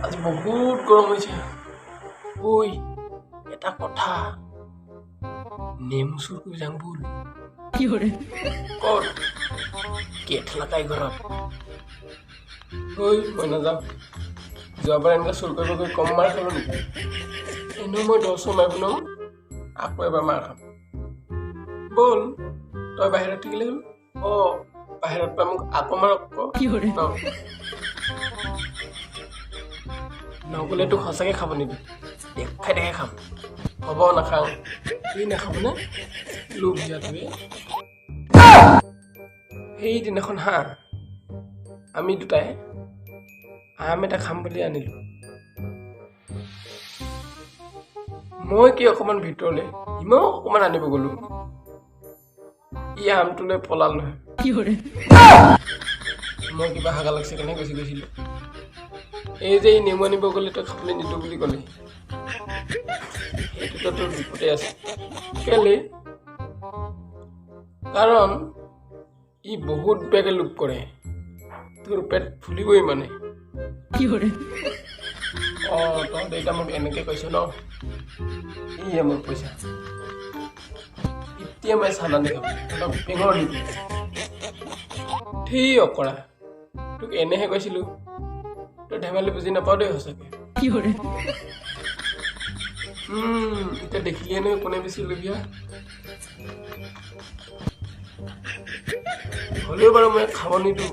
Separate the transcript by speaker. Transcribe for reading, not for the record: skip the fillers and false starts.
Speaker 1: আজি বহুত গৰম হৈছে ঐ এটা কথা নেমু চুৰ কৰি যাওঁ বল ক'ত কেট লাগাই ঘৰত ঐ মই নাযাওঁ যোৱাবাৰ এনেকৈ চুৰ কৰিব গৈ কম মাৰ খালোঁ নেকি এনেও মই 10 মাৰিব নোৱাৰো আকৌ এবাৰ মাৰ খাম বল তই বাহিৰত থাকিলে হ'ল বাহিৰত পাই মোক আকৌ মাৰক নগ'লে তোক সঁচাকৈ খাব নিবি দেখাই খাম হ'ব নাখাওঁ তুই নাখাবনে লোভ যোৱাটোৱে সেইদিনাখন আমি দুটাই আম এটা খাম বুলি আনিলোঁ মই কি অকণমান ভিতৰলৈ ইমান অকণমান আনিব গ'লোঁ ই আমটো লৈ পলাল নহয় মই কিবা হাগা লাগিছে কেনেকৈ গৈছিলোঁ এই যে নেমু আনিব গ'লে তই খাবলৈ নিদিওঁ বুলি ক'লে সেইটোতো তোৰ বিপদে আছে কেলে কাৰণ ই বহুত বেগে লোভ কৰে তোৰ পেট ফুলিবই মানে তই দেউতা মোক এনেকৈ কৈছ ন ইয়ে মোৰ পইচা এতিয়া মই চানা নিখাব অলপ পেঙৰ নিবি ঠিক অকৰা তোক এনেহে কৈছিলোঁ তই ধেমালি বুজি নাপাওঁ দেই সঁচাকৈ এতিয়া দেখিলিয়ে নহয় কোনে বেছি লোভীয়া হ'লেও বাৰু মই খাব নিদিওঁ